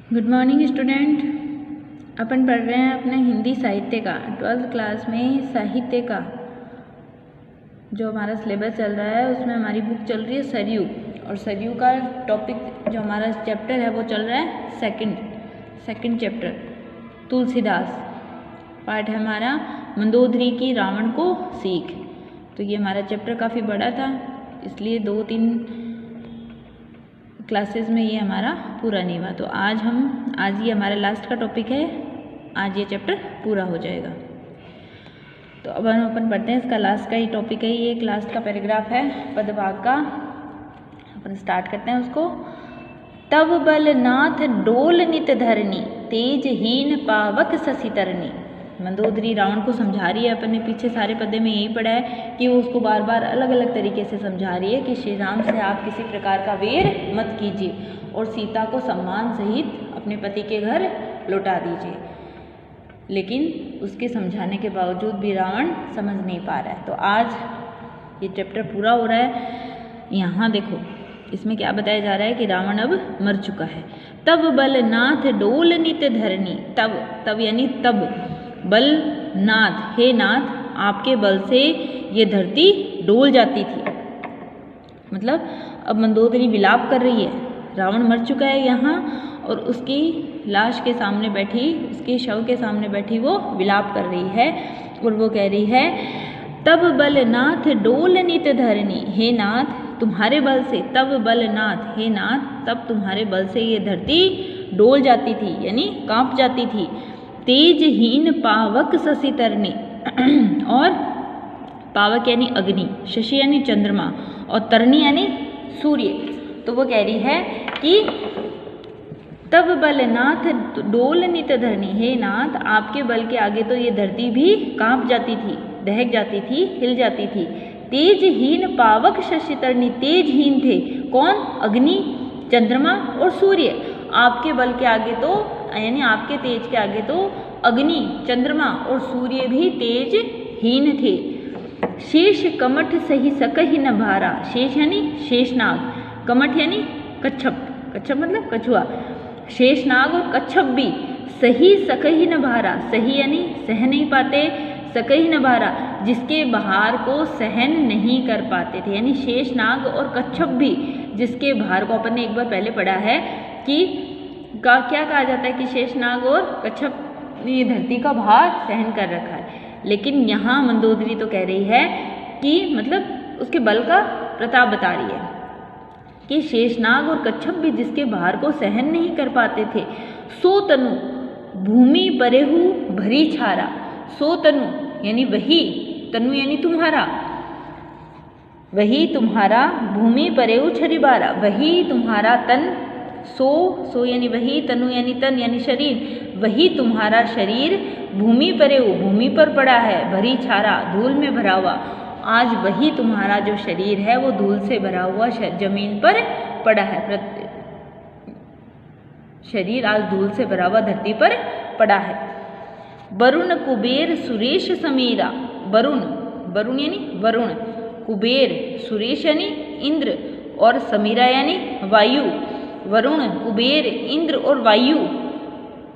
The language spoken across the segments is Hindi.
Good morning student. अपन पढ़ रहे हैं अपने हिंदी साहित्य का 12th क्लास में साहित्य का जो हमारा सिलेबस चल रहा है उसमें हमारी बुक चल रही है सरयू, और सरयू का टॉपिक जो हमारा चैप्टर है वो चल रहा है सेकंड चैप्टर तुलसीदास। पार्ट है हमारा मंदोदरी की रावण को सीख। तो ये हमारा चैप्टर काफ़ी बड़ा था, इसलिए 2-3 क्लासेस में ये हमारा पूरा नहीं हुआ। तो आज ये हमारा लास्ट का टॉपिक है, आज ये चैप्टर पूरा हो जाएगा। तो अब हम अपन पढ़ते हैं, इसका लास्ट का ही टॉपिक है, ये एक लास्ट का पैराग्राफ है पदभाग का। अपन स्टार्ट करते हैं उसको। तब बल नाथ डोल नित धरनी, तेज हीन पावक ससी तरनी। मंदोदरी रावण को समझा रही है, अपन ने पीछे सारे पद्य में यही पढ़ा है कि वो उसको बार बार अलग अलग तरीके से समझा रही है कि श्री राम से आप किसी प्रकार का वेर मत कीजिए और सीता को सम्मान सहित अपने पति के घर लौटा दीजिए। लेकिन उसके समझाने के बावजूद भी रावण समझ नहीं पा रहा है। तो आज ये चैप्टर पूरा हो रहा है। यहाँ देखो इसमें क्या बताया जा रहा है कि रावण अब मर चुका है। तब बल नाथ डोल नित धरनी, तब यानी तब, बल नाथ, हे नाथ आपके बल से ये धरती डोल जाती थी। मतलब अब मंदोदरी विलाप कर रही है, रावण मर चुका है यहाँ, और उसकी लाश के सामने बैठी, उसके शव के सामने बैठी वो विलाप कर रही है, और वो कह रही है तब बल नाथ डोल नित धरनी, हे नाथ तुम्हारे बल से, तब बल नाथ, हे नाथ तब तुम्हारे बल से ये धरती डोल जाती थी, यानी कांप जाती थी। तेज हीन पावक शशि तरनी, और पावक यानी अग्नि, शशि यानी चंद्रमा, और तरनी यानी सूर्य। तो वो कह रही है कि तब बल नाथ डोल नित धरनी, हे नाथ आपके बल के आगे तो ये धरती भी कांप जाती थी, दहक जाती थी, हिल जाती थी। तेज हीन पावक शशि तरनी, तेज हीन थे कौन? अग्नि, चंद्रमा और सूर्य। आपके बल के आगे तो यानी आपके तेज के आगे तो अग्नि, चंद्रमा और सूर्य भी तेज हीन थे। शेष कमठ सही सकहि न भारा, शेष यानी शेषनाग, कमठ यानी कच्छप, कच्छप मतलब कछुआ, शेषनाग और कच्छप भी सही सकहि न भारा, सही यानी सह नहीं पाते, सकहि न भारा जिसके भार को सहन नहीं कर पाते थे, यानी शेषनाग और कच्छप भी जिसके भार को, अपन ने एक बार पहले पढ़ा है कि क्या कहा जाता है कि शेषनाग और कच्छप ने ये धरती का भार सहन कर रखा है। लेकिन यहाँ मंदोदरी तो कह रही है कि मतलब उसके बल का प्रताप बता रही है कि शेषनाग और कच्छप भी जिसके भार को सहन नहीं कर पाते थे। सो तनु भूमि परेहु भरी छारा, सो तनु यानी वही, तनु यानी तुम्हारा, वही तुम्हारा, भूमि परेहु छरिबारा, वही तुम्हारा तन, सो यानी वही, तनु यानी तन यानी शरीर, वही तुम्हारा शरीर भूमि परेहु भूमि पर पड़ा है, भरी छारा धूल में भरा हुआ। आज वही तुम्हारा जो शरीर है वो धूल से भरा हुआ जमीन पर पड़ा है, शरीर आज धूल से भरा हुआ धरती पर पड़ा है। वरुण कुबेर सुरेश समीरा, वरुण यानी वरुण, कुबेर सुरेश यानी इंद्र, और समीरा यानी वायु। वरुण, कुबेर, इंद्र और वायु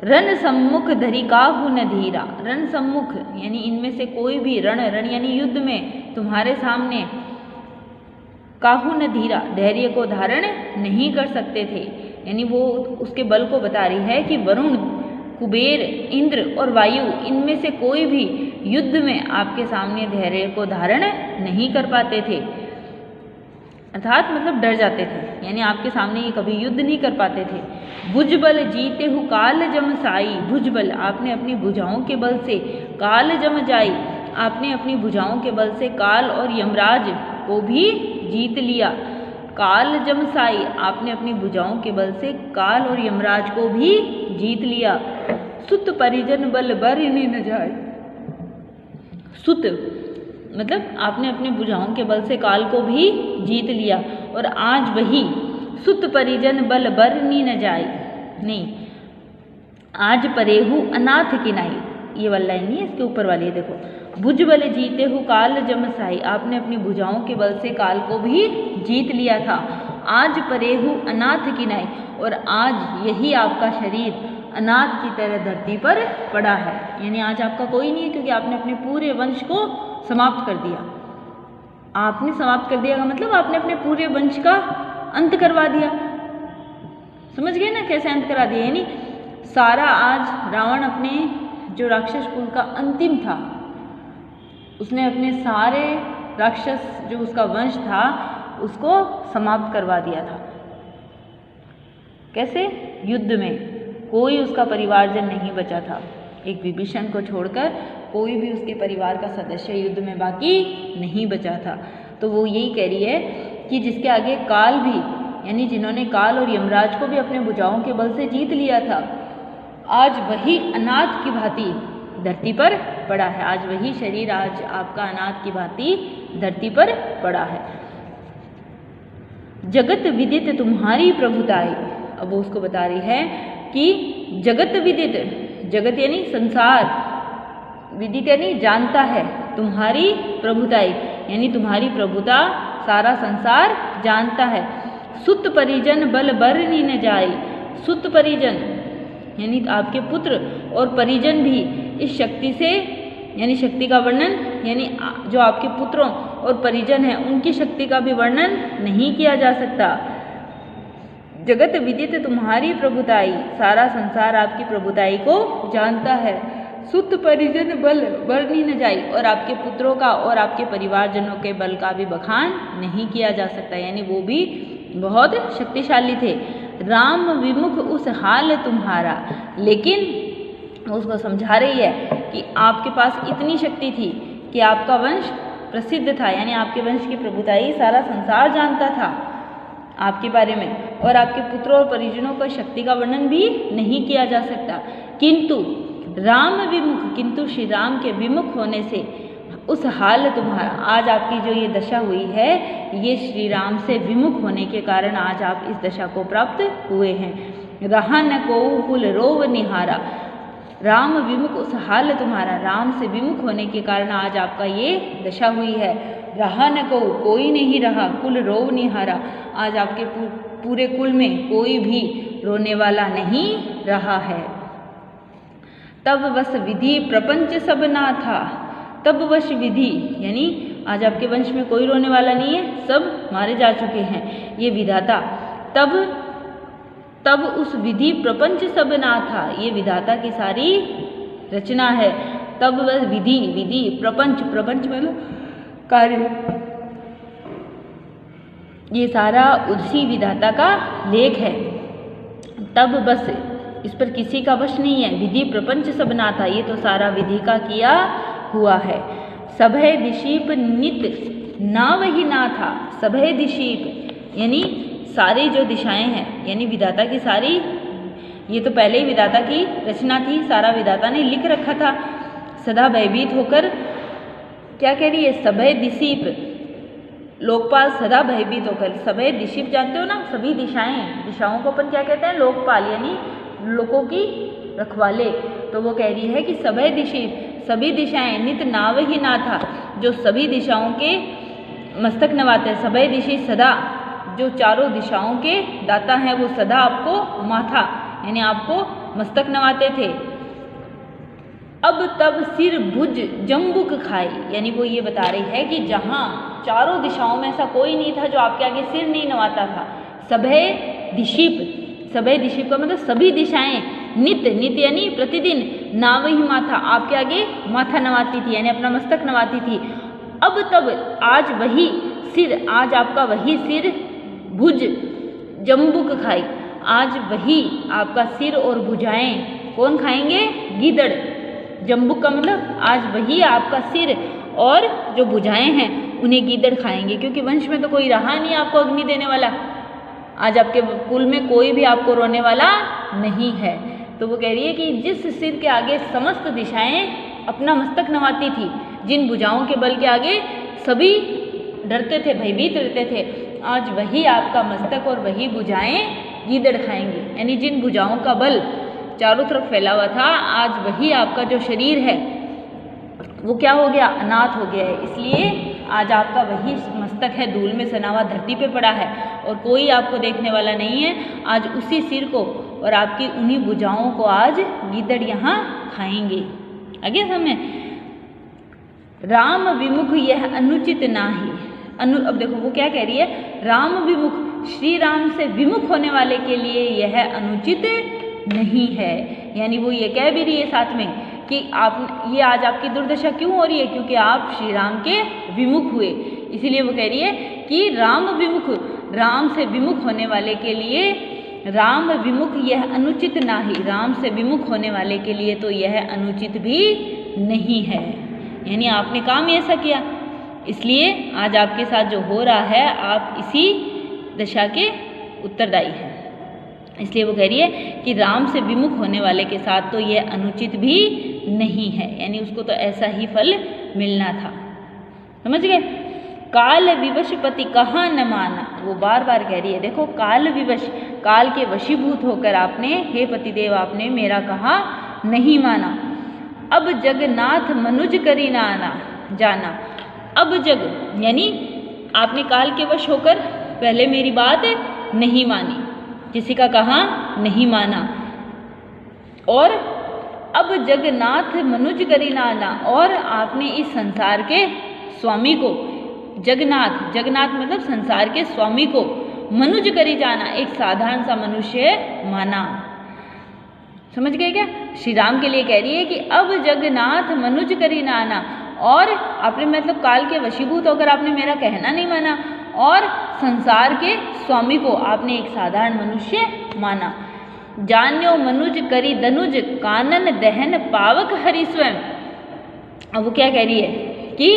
रण सम्मुख धरी काहु न धीरा, रण सम्मुख यानी इनमें से कोई भी, रण यानी युद्ध में तुम्हारे सामने, काहु न धीरा धैर्य को धारण नहीं कर सकते थे। यानी वो उसके बल को बता रही है कि वरुण, कुबेर, इंद्र और वायु इनमें से कोई भी युद्ध में आपके सामने धैर्य को धारण नहीं कर पाते थे, अर्थात मतलब डर जाते थे, यानी आपके सामने ये कभी युद्ध नहीं कर पाते थे। भुजबल जीते हु काल जम साई, भुजबल आपने अपनी भुजाओं के बल से, काल जम जाई आपने अपनी भुजाओं के बल से काल और यमराज को भी जीत लिया। काल जम साई आपने अपनी भुजाओं के बल से काल और यमराज को भी जीत लिया। सुत परिजन बल बर न जाए, सुत मतलब आपने अपनी भुजाओं के बल से काल को भी जीत लिया, और आज वही सुत परिजन बल बरनी न जाए, नहीं आज परेहु अनाथ की नाई, ये वाला लाइन नहीं है, इसके ऊपर वाली है देखो। भुज बल जीते हु काल जम साई, आपने अपनी भुजाओं के बल से काल को भी जीत लिया था। आज परेहु अनाथ की नाई, और आज यही आपका शरीर अनाथ की तरह धरती पर पड़ा है। यानी आज आपका कोई नहीं है, क्योंकि आपने अपने पूरे वंश को समाप्त कर दिया। आपने समाप्त कर दिया का मतलब आपने अपने पूरे वंश का अंत करवा दिया। समझ गए ना कैसे अंत करा दिया? यानी सारा आज रावण अपने जो राक्षस कुल का अंतिम था, उसने अपने सारे राक्षस जो उसका वंश था उसको समाप्त करवा दिया था। कैसे? युद्ध में कोई उसका परिवारजन नहीं बचा था। एक विभीषण को छोड़कर कोई भी उसके परिवार का सदस्य युद्ध में बाकी नहीं बचा था। तो वो यही कह रही है कि जिसके आगे काल भी, यानी जिन्होंने काल और यमराज को भी अपने भुजाओं के बल से जीत लिया था, आज वही अनाथ की भांति धरती पर पड़ा है। आज वही शरीर आज आपका अनाथ की भांति धरती पर पड़ा है। जगत विदित तुम्हारी प्रभुताई, अब वो उसको बता रही है कि जगत विदित, जगत यानी संसार, विदित यानी जानता है, तुम्हारी प्रभुताई यानी तुम्हारी प्रभुता सारा संसार जानता है। सुत परिजन बल बरनी न जाई, सुत परिजन यानी आपके पुत्र और परिजन भी इस शक्ति से, यानी शक्ति का वर्णन, यानी जो आपके पुत्रों और परिजन हैं उनकी शक्ति का भी वर्णन नहीं किया जा सकता। जगत विदित तुम्हारी प्रभुताई, सारा संसार आपकी प्रभुताई को जानता है। सुत परिजन बल बरनी न जाई, और आपके पुत्रों का और आपके परिवारजनों के बल का भी बखान नहीं किया जा सकता, यानी वो भी बहुत शक्तिशाली थे। राम विमुख उस हाल तुम्हारा, लेकिन उसको समझा रही है कि आपके पास इतनी शक्ति थी कि आपका वंश प्रसिद्ध था, यानी आपके वंश की प्रभुताई सारा संसार जानता था आपके बारे में, और आपके पुत्रों और परिजनों का शक्ति का वर्णन भी नहीं किया जा सकता। किंतु राम विमुख, किंतु श्री राम के विमुख होने से उस हाल तुम्हारा, आज आपकी जो ये दशा हुई है, ये श्री राम से विमुख होने के कारण आज आप इस दशा को प्राप्त हुए हैं। रहा न को कुल रोव निहारा, राम विमुख उस हाल तुम्हारा, राम से विमुख होने के कारण आज आपका ये दशा हुई है। रहा न को, कोई नहीं रहा, कुल रोव निहारा, आज आपके पूरे कुल में कोई भी रोने वाला नहीं रहा है। तब वश विधि प्रपंच सब ना था, तब वश विधि यानी आज आपके वंश में कोई रोने वाला नहीं है, सब मारे जा चुके हैं, ये विधाता। तब उस विधि प्रपंच सब ना था, ये विधाता की सारी रचना है। तब वह विधि, विधि प्रपंच, प्रपंच मतलब कार्य, ये सारा उसी विधाता का लेख है। तब बस इस पर किसी का वश नहीं है। विधि प्रपंच सब ना था, ये तो सारा विधि का किया हुआ है। सभय दिशीप नित ना वही ना था, सभय दिशीप यानी सारी जो दिशाएं हैं, यानी विधाता की सारी, ये तो पहले ही विधाता की रचना थी, सारा विधाता ने लिख रखा था। सदा भयभीत होकर क्या कह रही है? सभय दिशीप, लोकपाल सदा भयभीत होकर, सभय दिशीप जानते हो ना, सभी दिशाएं, दिशाओं को अपन क्या कहते हैं? लोकपाल यानी लोगों की रखवाले। तो वो कह रही है कि सभय दिशीप, सभी दिशाएं, नित नाव ही ना था, जो सभी दिशाओं के मस्तक नवाते हैं। सभय दिशी सदा, जो चारों दिशाओं के दाता हैं, वो सदा आपको माथा यानी आपको मस्तक नवाते थे। अब तब सिर भुज जम्बुक खाई, यानी वो ये बता रही है कि जहाँ चारों दिशाओं में ऐसा कोई नहीं था जो आपके आगे सिर नहीं नवाता था। सभय दिशीप, सभय दिशीप का मतलब सभी दिशाएं, नित्य, नित्य यानी प्रतिदिन, नाव ही माथा, आपके आगे माथा नवाती थी, यानी अपना मस्तक नवाती थी। अब तब आज वही सिर, आज आपका वही सिर भुज जम्बुक खाई, आज वही आपका सिर और भुजाएं कौन खाएंगे? गीदड़। जम्बुक का मतलब आज वही आपका सिर और जो भुजाएं हैं उन्हें गीदड़ खाएंगे, क्योंकि वंश में तो कोई रहा नहीं आपको अग्नि देने वाला। आज आपके कुल में कोई भी आपको रोने वाला नहीं है। तो वो कह रही है कि जिस सिर के आगे समस्त दिशाएं अपना मस्तक नवाती थी, जिन भुजाओं के बल के आगे सभी डरते थे, भयभीत रहते थे, आज वही आपका मस्तक और वही भुजाएं गीदड़ खाएंगे। यानी जिन भुजाओं का बल चारों तरफ फैला हुआ था, आज वही आपका जो शरीर है वो क्या हो गया? अनाथ हो गया है। इसलिए आज आपका वही मस्तक मस्तक है धूल में सना हुआ धरती पे पड़ा है और कोई आपको देखने वाला नहीं है। आज उसी सिर को और आपकी उन्हीं भुजाओं को आज गीदड़ यहाँ खाएंगे। आगे सामने राम विमुख यह अनुचित नाही। अब देखो वो क्या कह रही है, राम विमुख, श्री राम से विमुख होने वाले के लिए यह अनुचित नहीं है। यानी वो ये कह भी रही है साथ में कि आप ये आज आपकी दुर्दशा क्यों हो रही है, क्योंकि आप श्री राम के विमुख हुए। इसीलिए वो कह रही है कि राम विमुख, राम से विमुख होने वाले के लिए, राम विमुख यह अनुचित नाही, राम से विमुख होने वाले के लिए तो यह अनुचित भी नहीं है। यानी आपने काम ऐसा किया, इसलिए आज आपके साथ जो हो रहा है आप इसी दशा के उत्तरदायी हैं। इसलिए वो कह रही है कि राम से विमुख होने वाले के साथ तो यह अनुचित भी नहीं है, यानी उसको तो ऐसा ही फल मिलना था। समझ गए। काल विवश पति कहाँ न माना, वो बार बार कह रही है, देखो काल विवश, काल के वशीभूत होकर आपने, हे पतिदेव आपने मेरा कहा नहीं माना। अब जगन्नाथ मनुज करी ना आना जाना। अब जग यानी आपने काल के वश होकर पहले मेरी बात नहीं मानी, किसी का कहा नहीं माना, और अब जगन्नाथ मनुज करी ना आना, और आपने इस संसार के स्वामी को, जगन्नाथ, जगन्नाथ मतलब संसार के स्वामी को मनुज करी जाना, एक साधारण सा मनुष्य माना। समझ गए क्या। श्री राम के लिए कह रही है कि अब जगन्नाथ मनुज करी ना आना, और आपने मतलब काल के वशीभूत होकर आपने मेरा कहना नहीं माना, और संसार के स्वामी को आपने एक साधारण मनुष्य माना। जान्यो मनुज करी दनुज कानन दहन पावक हरि स्वयं। अब वो क्या कह रही है कि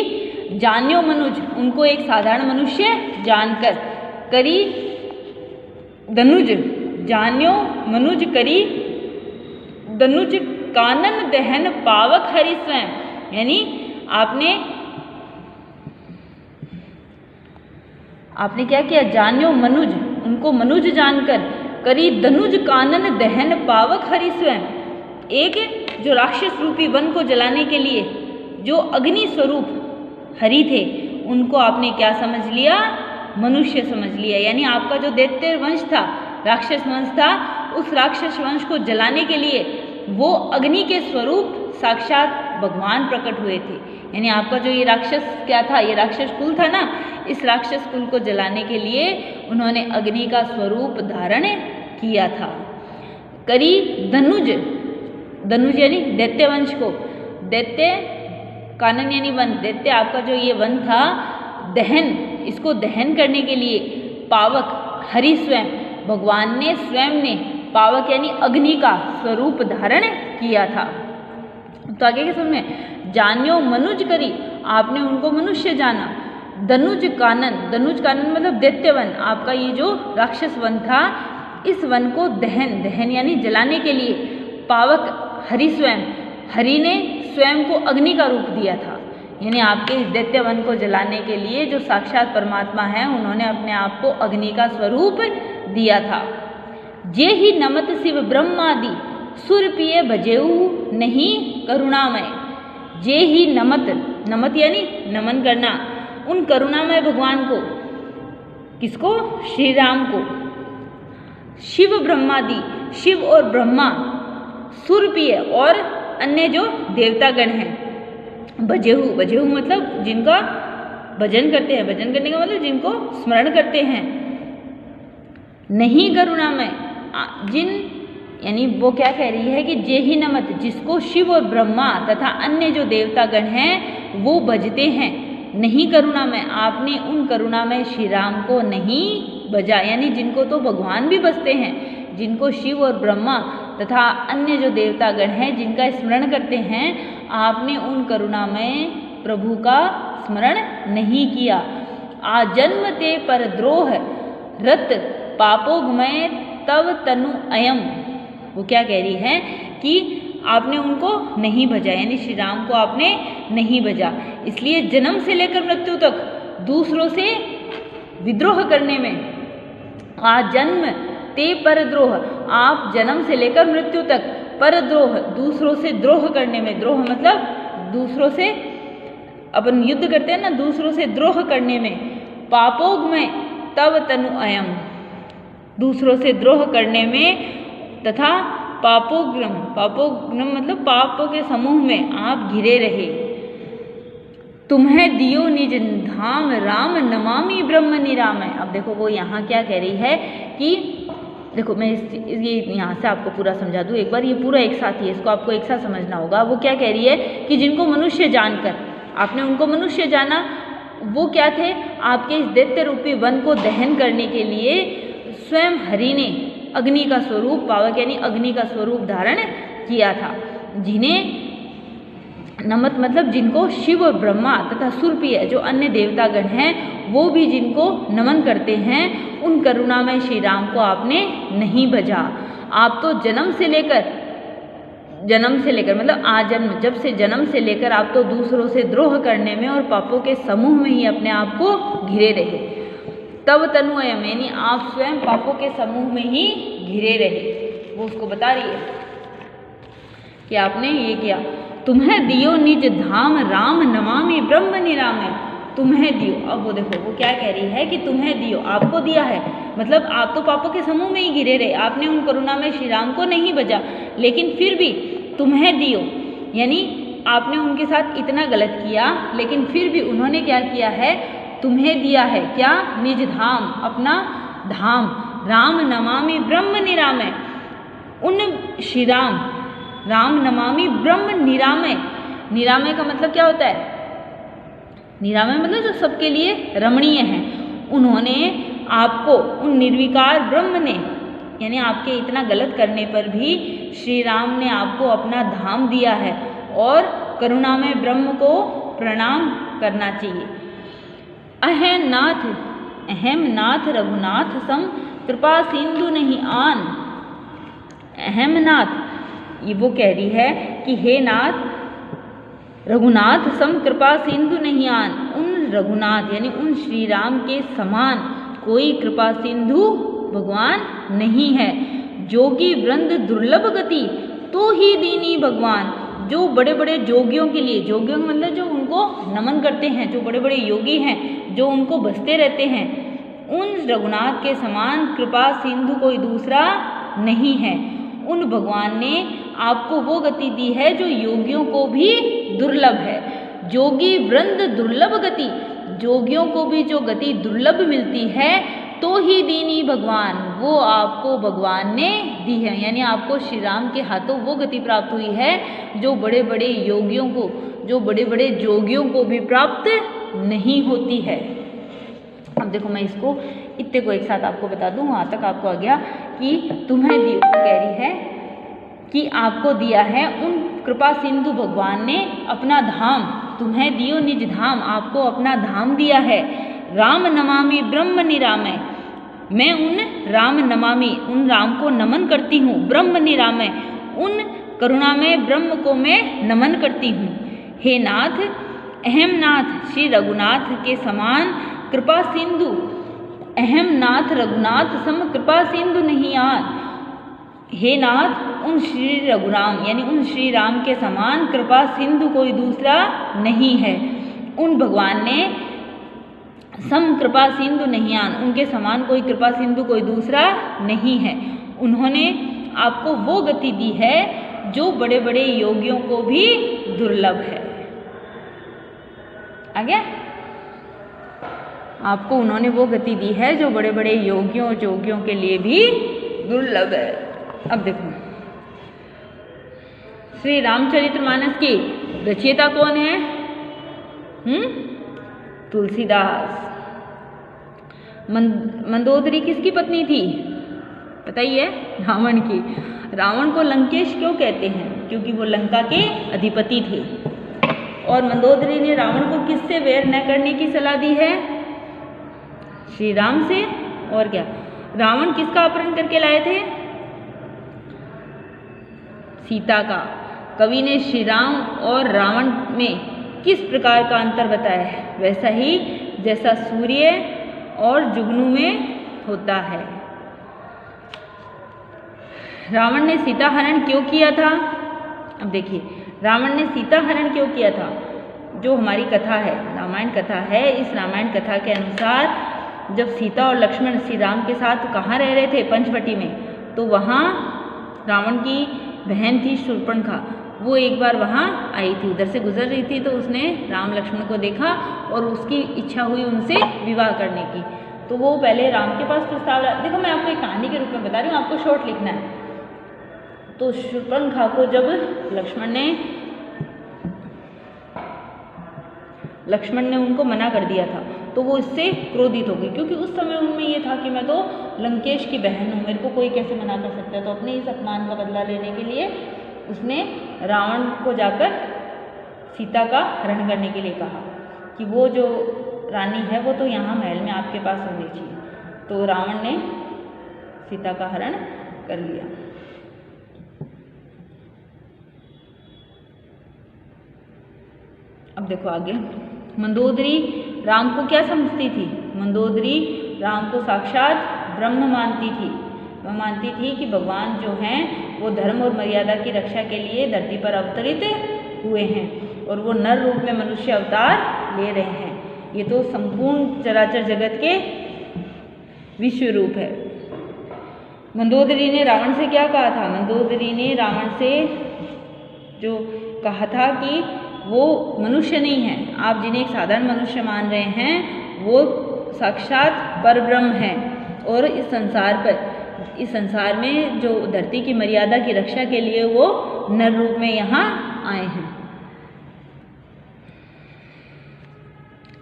जान्यो मनुज, उनको एक साधारण मनुष्य जानकर, करी दनुज, जान्यो मनुज करी दनुज कानन दहन पावक हरि स्वयं। यानी आपने क्या किया, जान्यो मनुज, उनको मनुज जानकर, करी दनुज कानन दहन पावक हरि स्वयं। एक जो राक्षस रूपी वन को जलाने के लिए जो अग्नि स्वरूप हरि थे, उनको आपने क्या समझ लिया, मनुष्य समझ लिया। यानी आपका जो दैत्य वंश था, राक्षस वंश था, उस राक्षस वंश को जलाने के लिए वो अग्नि के स्वरूप साक्षात भगवान प्रकट हुए थे। यानी आपका जो ये राक्षस क्या था, ये राक्षस कुल था ना, इस राक्षस कुल को जलाने के लिए उन्होंने अग्नि का स्वरूप धारण किया था। करी दनुज, दनुज यानी दैत्य वंश को, दैत्य कानन यानी वन, दैत्य आपका जो ये वन था, दहन, इसको दहन करने के लिए पावक हरि स्वयं, भगवान ने स्वयं ने पावक यानी अग्नि का स्वरूप धारण किया था। तो आगे के समय जान्यो मनुज करी, आपने उनको मनुष्य जाना। दनुज कानन, दनुज कानन मतलब दैत्यवन, आपका ये जो राक्षस वन था, इस वन को दहन, दहन यानी जलाने के लिए पावक हरि स्वयं, हरि ने स्वयं को अग्नि का रूप दिया था। यानी आपके इस दैत्य वन को जलाने के लिए जो साक्षात परमात्मा है, उन्होंने अपने आप को अग्नि का स्वरूप दिया था। जे ही नमत शिव ब्रह्मादि सुर पिय भजेऊ नहीं करुणामय। जे ही नमत, नमत यानी नमन करना, उन करुणामय भगवान को, किसको, श्री राम को, शिव ब्रह्मादि, शिव और ब्रह्मा, सुरप्रिय और अन्य जो देवतागण हैं, भजेहु, भजेहु मतलब जिनका भजन करते हैं, भजन करने का मतलब जिनको स्मरण करते हैं, नहीं करुणामय, जिन यानी वो क्या कह रही है कि जे ही नमत, जिसको शिव और ब्रह्मा तथा अन्य जो देवतागण हैं वो भजते हैं, नहीं करुणामय, आपने उन करुणामय श्री राम को नहीं भजा। यानी जिनको तो भगवान भी भजते हैं, जिनको शिव और ब्रह्मा तथा अन्य जो देवतागण हैं जिनका स्मरण करते हैं, आपने उन करुणामय प्रभु का स्मरण नहीं किया। आजन्म ते पर द्रोह रत पापोगमय तव तनु अयम। वो क्या कह रही है कि आपने उनको नहीं भजा, यानी श्री राम को आपने नहीं भजा, इसलिए जन्म से लेकर मृत्यु तक दूसरों से विद्रोह करने में, आजन्म ते परद्रोह, आप जन्म से लेकर मृत्यु तक परद्रोह, दूसरों से द्रोह करने में, द्रोह मतलब दूसरों से अपन युद्ध करते हैं ना, दूसरों से द्रोह करने में, पापोग्मय तव तनु अयम, दूसरों से द्रोह करने में तथा पापोग्रम मतलब पापों के समूह में आप घिरे रहे। तुम्हें दियो निज धाम राम नमामि ब्रह्म निरामय। अब देखो वो यहाँ क्या कह रही है कि देखो मैं ये यहाँ से आपको पूरा समझा दूँ एक बार, ये पूरा एक साथ ही है, इसको आपको एक साथ समझना होगा। वो क्या कह रही है कि जिनको मनुष्य जानकर आपने उनको मनुष्य जाना, वो क्या थे, आपके इस दैत्य रूपी वन को दहन करने के लिए स्वयं हरि ने अग्नि का स्वरूप पावक यानी अग्नि का स्वरूप धारण किया था। जिन्हें नमत मतलब जिनको शिव ब्रह्मा तथा सुरप्रिय जो अन्य देवतागण हैं वो भी जिनको नमन करते हैं, उन करुणामय श्री राम को आपने नहीं भजा। आप तो जन्म से लेकर मतलब आजन्म जब से जन्म से लेकर आप तो दूसरों से द्रोह करने में और पापों के समूह में ही अपने आप को घिरे रहे। तब तनु अयम यानी आप स्वयं पापों के समूह में ही घिरे रहे। वो उसको बता रही है कि आपने ये किया। तुम्हें दियो निज धाम राम नमामि ब्रह्म निरामय, तुम्हें दियो। अब वो देखो वो क्या कह रही है कि तुम्हें दियो, आपको दिया है, मतलब आप तो पापों के समूह में ही घिरे रहे, आपने उन करुणा में श्री राम को नहीं बचा, लेकिन फिर भी तुम्हें दियो यानी आपने उनके साथ इतना गलत किया, लेकिन फिर भी उन्होंने क्या किया है, तुम्हें दिया है क्या, निज धाम अपना धाम, राम नमामि ब्रह्म निरामय, उन श्री राम नमामि ब्रह्म निरामय। निरामय का मतलब क्या होता है, निरामय मतलब जो सबके लिए रमणीय है। उन्होंने आपको उन निर्विकार ब्रह्म ने यानी आपके इतना गलत करने पर भी श्री राम ने आपको अपना धाम दिया है और करुणामय ब्रह्म को प्रणाम करना चाहिए। अहम नाथ रघुनाथ सम कृपा सिंधु नहीं आन। अहम नाथ ये वो कह रही है कि हे नाथ रघुनाथ सम कृपा सिंधु नहीं आन, उन रघुनाथ यानी उन श्री राम के समान कोई कृपा सिंधु भगवान नहीं है। जोगी वृंद दुर्लभ गति तो ही दीनी भगवान, जो बड़े बड़े जोगियों के लिए, जोगियों मतलब जो उनको नमन करते हैं, जो बड़े बड़े योगी हैं, जो उनको बसते रहते हैं, उन रघुनाथ के समान कृपा सिंधु कोई दूसरा नहीं है। उन भगवान ने आपको वो गति दी है जो योगियों को भी दुर्लभ है। जोगी वृंद दुर्लभ गति, जोगियों को भी जो गति दुर्लभ मिलती है तो ही दीनी भगवान, वो आपको भगवान ने दी है, यानी आपको श्री राम के हाथों वो गति प्राप्त हुई है जो बड़े बड़े योगियों को, जो बड़े बड़े जोगियों को भी प्राप्त नहीं होती है। अब देखो मैं इसको इतने को एक साथ आपको बता दूं, वहाँ तक आपको आ गया कि तुम्हें दी, कह रही है कि आपको दिया है उन कृपा सिंधु भगवान ने अपना धाम, तुम्हें दियो निज धाम, आपको अपना धाम दिया है। राम नमामि ब्रह्म निरामय, मैं उन राम नमामि उन राम को नमन करती हूँ, ब्रह्म निरामय उन करुणामय ब्रह्म को मैं नमन करती हूँ। हे नाथ अहम नाथ श्री रघुनाथ के समान कृपा सिंधु, अहम नाथ रघुनाथ सम कृपा सिंधु नहीं आन। हे नाथ उन श्री रघुराम यानी उन श्री राम के समान कृपा सिंधु कोई दूसरा नहीं है। उन भगवान ने सम कृपा सिंधु नहीं आन, उनके समान कोई कृपा सिंधु कोई दूसरा नहीं है। उन्होंने आपको वो गति दी है जो बड़े बड़े योगियों को भी दुर्लभ है। आ गया? आपको उन्होंने वो गति दी है जो बड़े बड़े योगियों जोगियों के लिए भी दुर्लभ है। अब देखो श्री रामचरितमानस की रचयिता कौन है? तुलसीदास। मंदोदरी किसकी पत्नी थी? पता ही है, रावण की। रावण को लंकेश क्यों कहते हैं? क्योंकि वो लंका के अधिपति थे। और मंदोदरी ने रावण को किससे वैर न करने की सलाह दी है? श्री राम से। और क्या, रावण किसका अपहरण करके लाए थे? सीता का। कवि ने श्री राम और रावण में किस प्रकार का अंतर बताया है? वैसा ही जैसा सूर्य और जुगनू में होता है। रावण ने सीता हरण क्यों किया था? अब देखिए, रावण ने सीता हरण क्यों किया था? जो हमारी कथा है, रामायण कथा है, इस रामायण कथा के अनुसार जब सीता और लक्ष्मण श्री राम के साथ कहाँ रह रहे थे, पंचवटी में, तो वहाँ रावण की बहन थी शूर्पणखा, वो एक बार वहाँ आई थी, उधर से गुजर रही थी, तो उसने राम लक्ष्मण को देखा और उसकी इच्छा हुई उनसे विवाह करने की। तो वो पहले राम के पास प्रस्ताव देखो मैं आपको एक कहानी के रूप में बता रही हूँ, आपको शॉर्ट लिखना है। तो शूर्पणखा को जब लक्ष्मण ने उनको मना कर दिया था, तो वो इससे क्रोधित हो गई, क्योंकि उस समय उनमें ये था कि मैं तो लंकेश की बहन हूँ, मेरे को कोई कैसे मना कर सकता है। तो अपने इस अपमान का बदला लेने के लिए उसने रावण को जाकर सीता का हरण करने के लिए कहा कि वो जो रानी है वो तो यहाँ महल में आपके पास होनी चाहिए। तो रावण ने सीता का हरण कर लिया। अब देखो आगे, मंदोदरी राम को क्या समझती थी? मंदोदरी राम को साक्षात ब्रह्म मानती थी। वह मानती थी कि भगवान जो हैं वो धर्म और मर्यादा की रक्षा के लिए धरती पर अवतरित हुए हैं और वो नर रूप में मनुष्य अवतार ले रहे हैं। ये तो संपूर्ण चराचर जगत के विश्व रूप है। मंदोदरी ने रावण से क्या कहा था? मंदोदरी ने रावण से जो कहा था कि वो मनुष्य नहीं है, आप जिन्हें एक साधारण मनुष्य मान रहे हैं वो साक्षात परब्रह्म है और इस संसार में जो धरती की मर्यादा की रक्षा के लिए वो नर रूप में यहाँ आए हैं।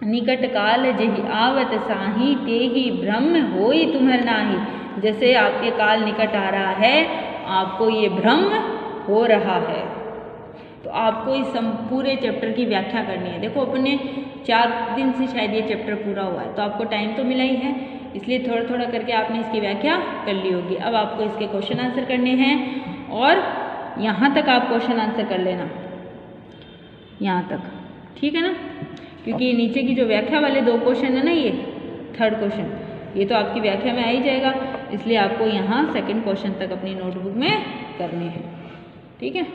निकट काल जहि आवत साही तेहि ब्रह्म होई तुम्हर नाही। जैसे आपके काल निकट आ रहा है, आपको ये भ्रम हो रहा है। तो आपको इस पूरे चैप्टर की व्याख्या करनी है। देखो अपने 4 दिन से शायद ये चैप्टर पूरा हुआ है, तो आपको टाइम तो मिला ही है, इसलिए थोड़ा थोड़ा करके आपने इसकी व्याख्या कर ली होगी। अब आपको इसके क्वेश्चन आंसर करने हैं और यहाँ तक आप क्वेश्चन आंसर कर लेना, यहाँ तक, ठीक है ना? क्योंकि ये नीचे की जो व्याख्या वाले 2 क्वेश्चन है ना, ये 3rd क्वेश्चन, ये तो आपकी व्याख्या में आ ही जाएगा, इसलिए आपको यहाँ 2nd क्वेश्चन तक अपनी नोटबुक में करने हैं, ठीक है।